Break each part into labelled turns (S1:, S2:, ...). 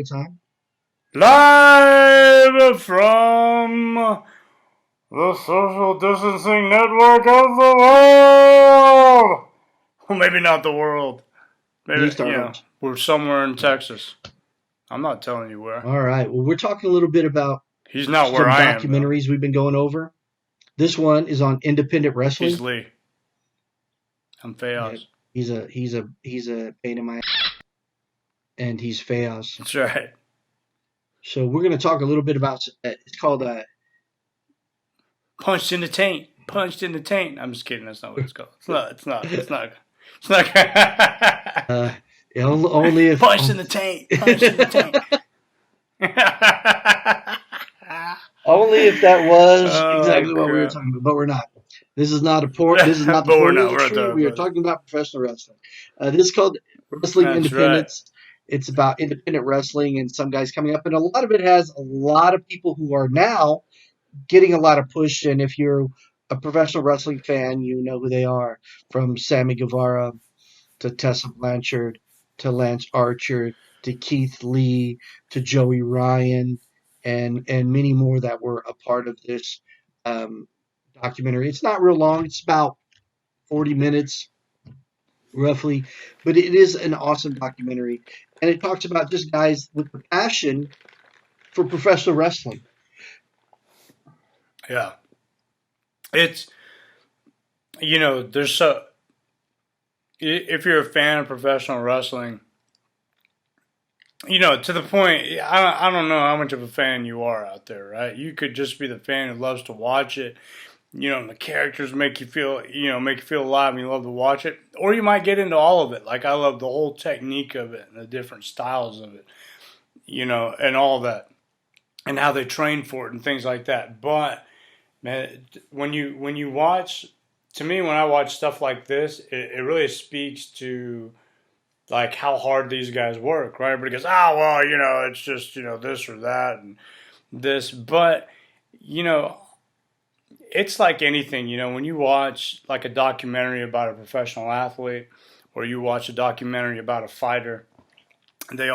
S1: good time?
S2: Live from the social distancing network of the world! Well, maybe not the world.
S1: You
S2: Maybe,
S1: start.
S2: we're somewhere in Texas. I'm not telling you where.
S1: All right. Well, we're talking a little bit about
S2: He's not where
S1: some
S2: I am, though.
S1: documentaries we've been going over. This one is on independent
S2: He's
S1: wrestling.
S2: Lee. I'm
S1: Yeah,
S2: Fayaz.
S1: he's a pain in my and he's Fayaz.
S2: That's right.
S1: So we're going to talk a little bit about it's called
S2: Punched in the taint. Punched in the taint. I'm just kidding. That's not what it's called. It's not. It's not. It's not. It's not.
S1: uh only if
S2: Punched in the taint. Punched in the taint.
S1: only if that was
S2: Oh,
S1: exactly what we were
S2: crap.
S1: talking about, but we're not. This is not the
S2: But we're
S1: porn
S2: not. We're not
S1: industry.
S2: talking
S1: We are
S2: about it.
S1: talking about professional wrestling. This is called Wrestling
S2: That's right.
S1: Independence. It's about independent wrestling and some guys coming up, and a lot of it has a lot of people who are now getting a lot of push. And if you're a professional wrestling fan, you know who they are, from Sammy Guevara to Tessa Blanchard to Lance Archer to Keith Lee to Joey Ryan and many more that were a part of this um, documentary. It's not real long. It's about 40 minutes roughly, but it is an awesome documentary, and it talks about just guys with the passion for professional wrestling.
S2: Yeah. It's, there's so, if you're a fan of professional wrestling, to the point, I don't know how much of a fan you are out there, right? You could just be the fan who loves to watch it. And the characters make you feel alive and you love to watch it. Or you might get into all of it. Like I love the whole technique of it and the different styles of it, and all that. And how they train for it and things like that. But man, when you watch, to me, when I watch stuff like this, it really speaks to like how hard these guys work, right? Everybody goes, well, it's just this or that and this, but you know, it's like anything, when you watch like a documentary about a professional athlete, or you watch a documentary about a fighter, there's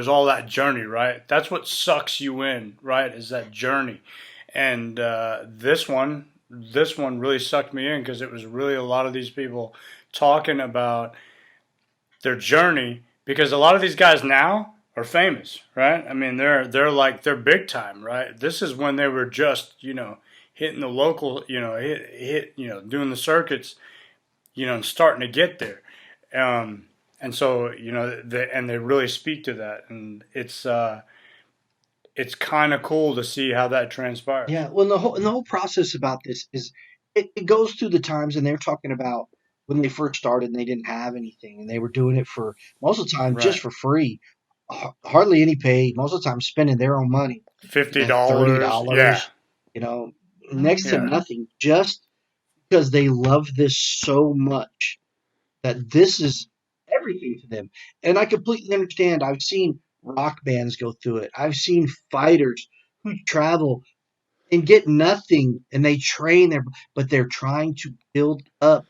S2: all that journey, right? That's what sucks you in, right? Is that journey. And this one really sucked me in because it was really a lot of these people talking about their journey, because a lot of these guys now are famous, right? I mean, they're big time, right? This is when they were just, hitting the local, doing the circuits, and starting to get there. And so, they really speak to that, and it's kind of cool to see how that transpires.
S1: Yeah, well, the whole process about this is it goes through the times, and they're talking about when they first started and they didn't have anything, and they were doing it for most of the time just
S2: Right.
S1: for free, hardly any pay, most of the time spending their own money,
S2: Fifty
S1: thirty
S2: dollars. Yeah.
S1: dollars, you know, next to
S2: Yeah.
S1: nothing, just because they love this so much that this is everything to them. And I completely understand. I've seen rock bands go through it. I've seen fighters who travel and get nothing and they train their but they're trying to build up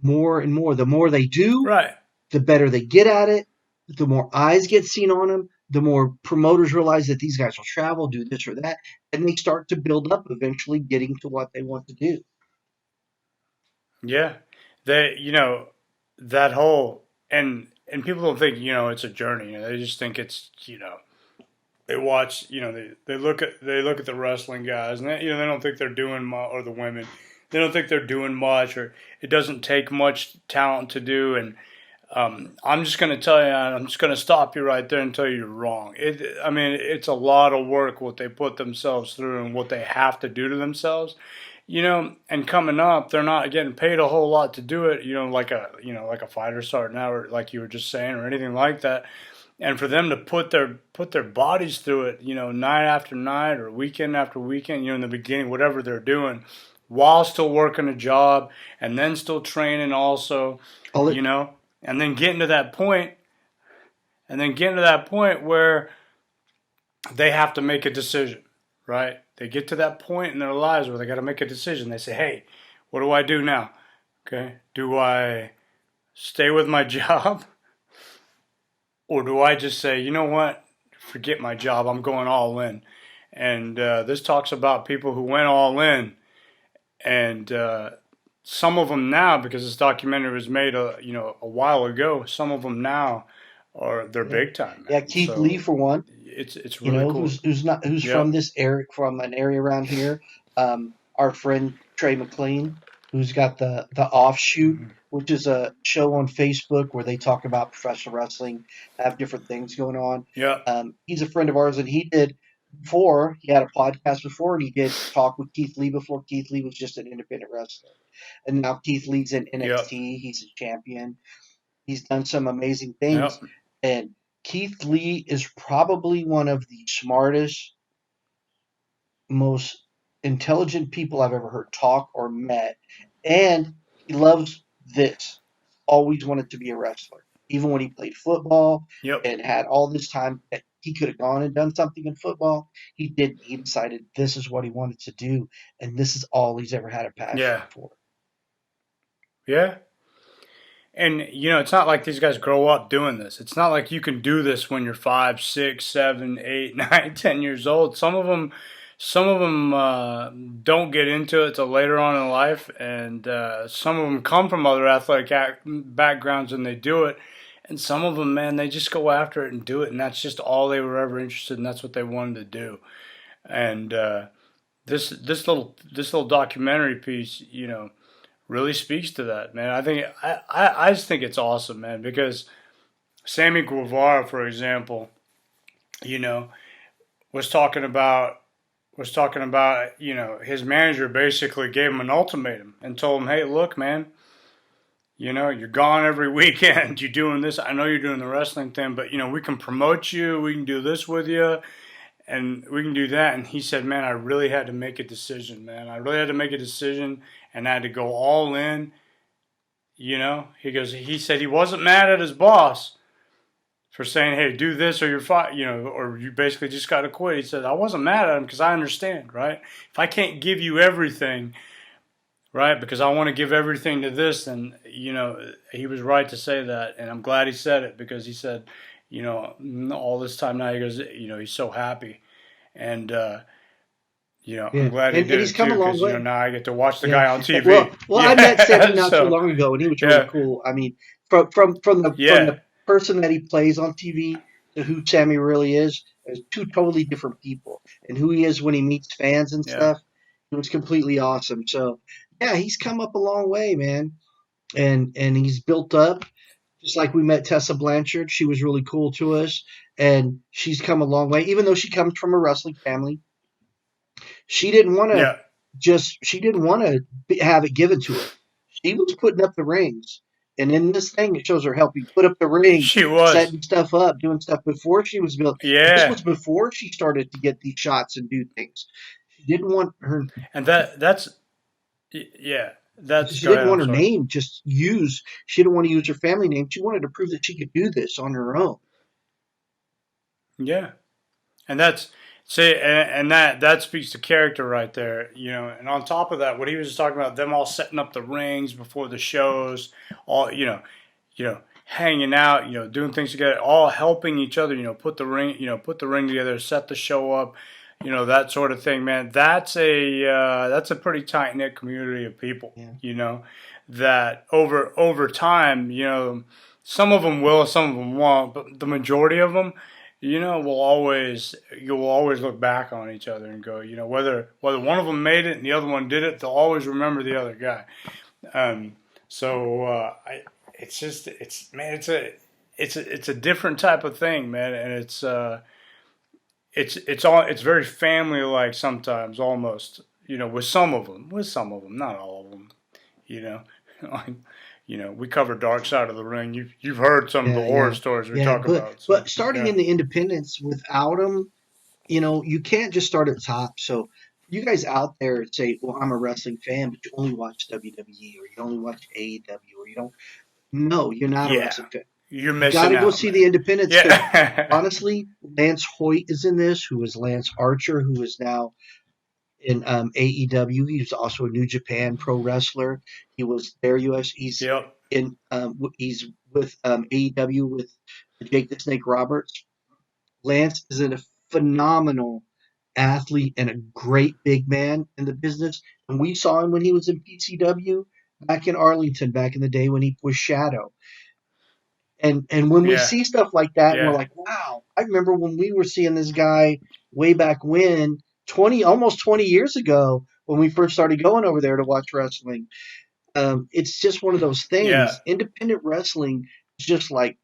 S1: more and more. The more they do,
S2: Right.
S1: the better they get at it, the more eyes get seen on them, the more promoters realize that these guys will travel, do this or that, and they start to build up, eventually getting to what they want to do.
S2: Yeah. That whole, and people don't think, it's a journey. They just think it's, they watch, they look at the wrestling guys, and they don't think they're doing much, or the women, they don't think they're doing much, or it doesn't take much talent to do. And I'm just going to tell you, I'm just going to stop you right there and tell you you're wrong. I mean, it's a lot of work what they put themselves through and what they have to do to themselves. And coming up, they're not getting paid a whole lot to do it. Like a fighter starting out, or like you were just saying, or anything like that. And for them to put their bodies through it, night after night or weekend after weekend, in the beginning, whatever they're doing, while still working a job and then still training also,
S1: All it
S2: you know, and then getting to that point where they have to make a decision, right? They get to that point in their lives where they got to make a decision. They say, "Hey, what do I do now? Okay, do I stay with my job, or do I just say, you know what? forget my job. I'm going all in. And this talks about people who went all in, and some of them now, because this documentary was made a while ago. Some of them now are they're
S1: Yeah,
S2: big time,
S1: yeah.
S2: man.
S1: Keith Lee
S2: So
S1: for one.
S2: it's
S1: You
S2: really
S1: know,
S2: cool.
S1: who's from
S2: Yep.
S1: this area, from an area around here. Our friend Trey McLean, who's got the offshoot,
S2: Hmm.
S1: which is a show on Facebook where they talk about professional wrestling, have different things going on.
S2: Yep.
S1: He's a friend of ours, and he did before. He had a podcast before, and he did talk with Keith Lee before. Keith Lee was just an independent wrestler, and now Keith Lee's in
S2: Yep.
S1: NXT. He's a champion. He's done some amazing things,
S2: Yep.
S1: and Keith Lee is probably one of the smartest, most intelligent people I've ever heard talk or met. And he loves this. Always wanted to be a wrestler. Even when he played football
S2: Yep.
S1: and had all this time that he could have gone and done something in football, he didn't. He decided this is what he wanted to do, and this is all he's ever had a passion
S2: Yeah.
S1: for.
S2: Yeah. And it's not like these guys grow up doing this. It's not like you can do this when you're 5, 6, 7, 8, 9, 10 years old. Some of them don't get into it till later on in life, and some of them come from other athletic backgrounds and they do it. And some of them, man, they just go after it and do it, and that's just all they were ever interested in. That's what they wanted to do. And this little documentary piece, really speaks to that, man. I just think it's awesome, man, because Sammy Guevara, for example, you know, was talking about his manager basically gave him an ultimatum and told him, hey, look, man, you're gone every weekend. You're doing this. I know you're doing the wrestling thing, but we can promote you. We can do this with you, and we can do that. And he said, man, I really had to make a decision, man. I really had to make a decision, and I had to go all in. He said he wasn't mad at his boss for saying, hey, do this or you're fired, or you basically just got to quit. He said, I wasn't mad at him because I understand, right? If I can't give you everything, right, because I want to give everything to this, then, he was right to say that. And I'm glad he said it, because he said, all this time now, he goes, he's so happy. And, I'm
S1: Yeah,
S2: glad he
S1: and
S2: did
S1: he's
S2: it
S1: come a
S2: too,
S1: long
S2: because,
S1: way.
S2: now I get to watch the
S1: Yeah.
S2: guy on
S1: Well,
S2: TV.
S1: I met Sammy
S2: Yeah.
S1: not too
S2: So,
S1: long ago, and he was really
S2: yeah.
S1: cool. I mean, from the
S2: Yeah.
S1: person that he plays on TV to who Sammy really is two totally different people. And who he is when he meets fans and
S2: Yeah.
S1: stuff, it was completely awesome. So yeah, he's come up a long way, man, and he's built up. Just like we met Tessa Blanchard, she was really cool to us, and she's come a long way. Even though she comes from a wrestling family, she didn't want to
S2: Yeah.
S1: she didn't want to have it given to her. She was putting up the rings. And in this thing, it shows her helping put up the rings,
S2: She was.
S1: setting stuff up, doing stuff before she was built. And this
S2: Yeah.
S1: was before she started to get these shots and do things. She didn't want her.
S2: And that's yeah. That's
S1: She
S2: Go
S1: didn't
S2: ahead. I'm
S1: want her
S2: sorry.
S1: name just used. She didn't want to use her family name. She wanted to prove that she could do this on her own.
S2: Yeah. And that's see, and that speaks to character right there. And on top of that, what he was just talking about, them all setting up the rings before the shows, all hanging out, doing things together, all helping each other. Put the ring together, set the show up. That sort of thing, man. That's a pretty tight knit community of people.
S1: Yeah.
S2: That over time, some of them will, some of them won't, but the majority of them, you'll always look back on each other and go, whether one of them made it and the other one did it, they'll always remember the other guy. Um, it's just, it's man, it's a different type of thing, man, and it's very family like sometimes, almost, with some of them, not all of them, you know. Like, we cover Dark Side of the Ring. You've heard some of the
S1: Yeah,
S2: horror
S1: yeah,
S2: stories we
S1: yeah.
S2: talk
S1: But
S2: about. So
S1: but starting
S2: yeah,
S1: in the independents without them, you can't just start at the top. So you guys out there say, "Well, I'm a wrestling fan, but you only watch WWE or you only watch AEW or you don't." No, you're not a
S2: yeah,
S1: wrestling fan.
S2: you're
S1: You got
S2: missing
S1: to go
S2: out,
S1: see the
S2: man.
S1: independents because
S2: Yeah,
S1: honestly, Lance Hoyt is in this, who is Lance Archer, who is now in AEW. He's also a New Japan pro wrestler. He was there. He's
S2: yep,
S1: in. He's with AEW with Jake the Snake Roberts. Lance is a phenomenal athlete and a great big man in the business. And we saw him when he was in PCW back in Arlington back in the day when he was Shadow. And when we
S2: Yeah,
S1: see stuff like that, we're
S2: yeah,
S1: like, wow, I remember when we were seeing this guy way back when, 20 almost 20 years ago when we first started going over there to watch wrestling. It's just one of those
S2: yeah.
S1: things. Independent wrestling is just like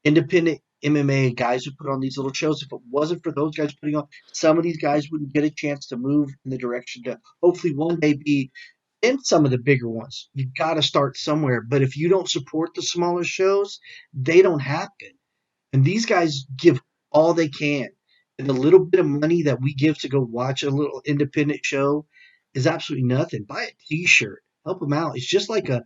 S1: independent MMA guys who put on these little shows. If it wasn't for those guys putting on, some of these guys wouldn't get a chance to move in the direction to hopefully one day be in some of the bigger ones. You've got to start somewhere. But if you don't support the smaller shows, they don't happen. And these guys give all they can. And the little bit of money that we give to go watch a little independent show is absolutely nothing. Buy a t-shirt. Help them out. It's just like a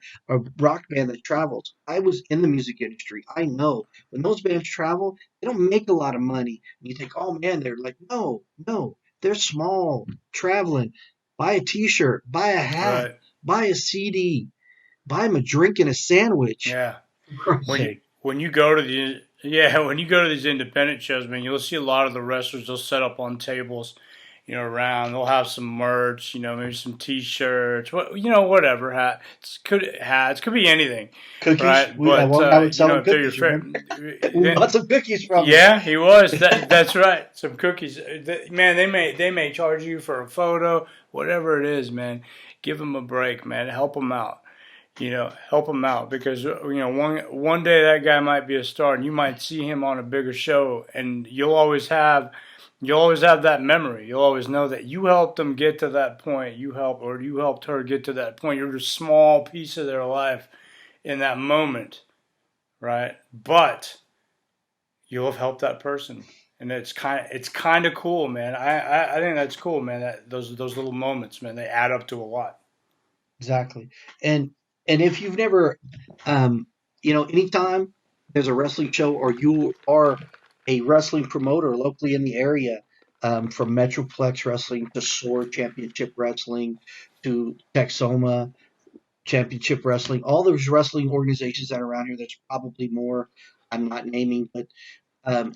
S1: rock band that travels. I was in the music industry. I know when those bands travel, they don't make a lot of money. And you think, oh man, they're like, no, no, they're small, traveling. Buy a t-shirt, buy a hat,
S2: Right.
S1: buy a CD, buy them a drink and a sandwich.
S2: Yeah.
S1: For Christ's
S2: When you
S1: sake.
S2: when you go to the yeah when you go to these independent shows, man, you'll see a lot of the wrestlers. They'll set up on tables, around. They'll have some merch, maybe some T-shirts, whatever hats could be anything,
S1: Cookies.
S2: right?
S1: We at
S2: But
S1: one guy was selling
S2: if they're your
S1: cookies. Remember? We
S2: favorite,
S1: bought some cookies from him.
S2: yeah, he was. That's right. Some cookies. Man, they may charge you for a photo, whatever it is, man. Give them a break, man. Help them out. Help him out because one day that guy might be a star, and you might see him on a bigger show, and you'll always have that memory. You'll always know that you helped them get to that point. You helped her get to that point. You're a small piece of their life in that moment, right? But you'll have helped that person, and it's kind of cool, man. I think that's cool, man. That those little moments, man, they add up to a lot.
S1: Exactly. And and if you've never, um, anytime there's a wrestling show or you are a wrestling promoter locally in the area, from Metroplex Wrestling to Sword Championship Wrestling to Texoma Championship Wrestling, all those wrestling organizations that are around here, there's probably more I'm not naming, but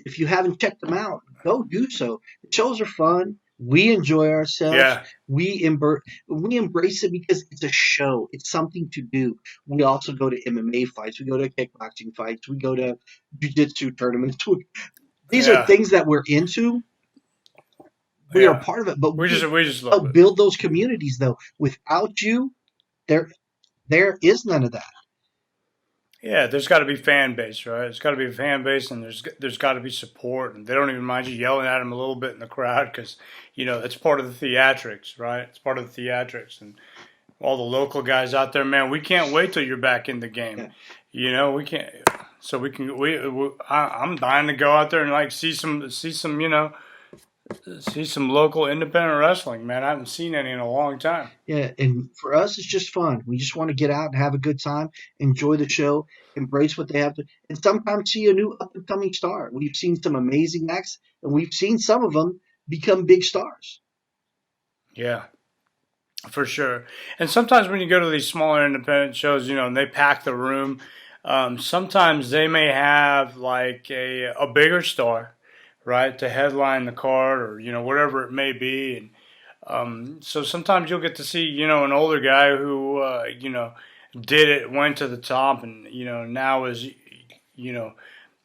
S1: if you haven't checked them out, go do so. The shows are fun. We enjoy ourselves.
S2: Yeah,
S1: We embrace it because it's a show. It's something to do. We also go to MMA fights. We go to kickboxing fights. We go to jiu-jitsu tournaments. These are
S2: yeah,
S1: things that we're into. We are
S2: yeah.
S1: part of it, but
S2: We just
S1: we
S2: we just love
S1: help
S2: it.
S1: build those communities. Though without you, there there is none of that.
S2: Yeah, there's got to be fan base, right? There's got to be a fan base, and there's got to be support, and they don't even mind you yelling at them a little bit in the crowd because it's part of the theatrics, right? It's part of the theatrics, and all the local guys out there, man, we can't wait till you're back in the game.
S1: Yeah.
S2: We can't, so we can. I'm dying to go out there and like see some local independent wrestling, man. I haven't seen any in a long time.
S1: Yeah, and for us, it's just fun. We just want to get out and have a good time, enjoy the show, embrace what they have to, and sometimes see a new up and coming star. We've seen some amazing acts, and we've seen some of them become big stars.
S2: Yeah. For sure. And sometimes when you go to these smaller independent shows, and they pack the room, sometimes they may have like a bigger star, right, to headline the card or, whatever it may be. And so sometimes you'll get to see, an older guy who, did it, went to the top, and, now is, you know,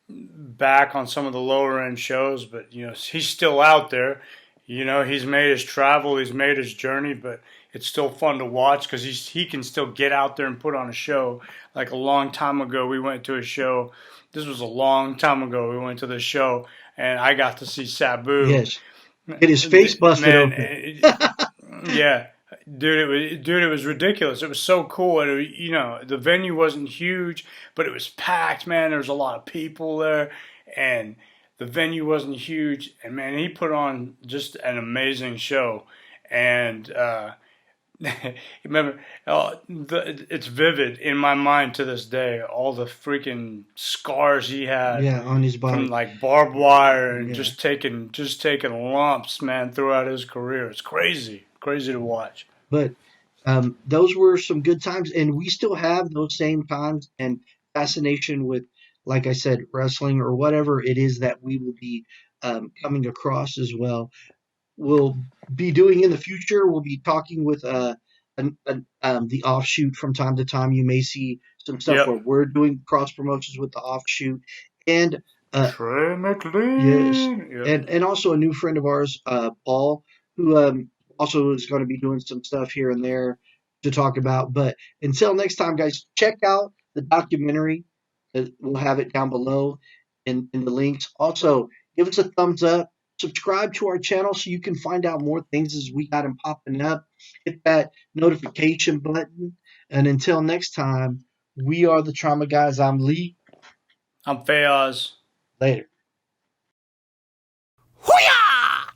S2: back on some of the lower end shows, but he's still out there. He's made his travel, he's made his journey, but it's still fun to watch because he can still get out there and put on a show. Like a long time ago, we went to a show. This was a long time ago. We went to the show, and I got to see Sabu.
S1: Yes, get his face busted
S2: Man,
S1: open.
S2: yeah, dude, it was ridiculous. It was so cool. And the venue wasn't huge, but it was packed. Man, there was a lot of people there, and the venue wasn't huge. And man, he put on just an amazing show. And remember, it's vivid in my mind to this day. All the freaking scars he had
S1: Yeah, on his
S2: from
S1: body.
S2: like barbed wire and
S1: Yeah,
S2: just taking lumps, man, throughout his career. It's crazy, crazy to watch.
S1: but those were some good times, and we still have those same times and fascination with, like I said, wrestling or whatever it is that we will be. coming across as well. We'll be doing in the future. We'll be talking with the offshoot from time to time. You may see some stuff
S2: Yep.
S1: where we're doing cross promotions with the offshoot, and
S2: Trey
S1: yes,
S2: McLean. Yep.
S1: and also a new friend of ours, Paul, who also is going to be doing some stuff here and there to talk about. But until next time, guys, check out the documentary. We'll have it down below in the links. Also, give us a thumbs up. Subscribe to our channel so you can find out more things as we got them popping up. Hit that notification button. And until next time, we are the Trauma Guys. I'm Lee.
S2: I'm Fayaz.
S1: Later.
S3: Hoo-yah!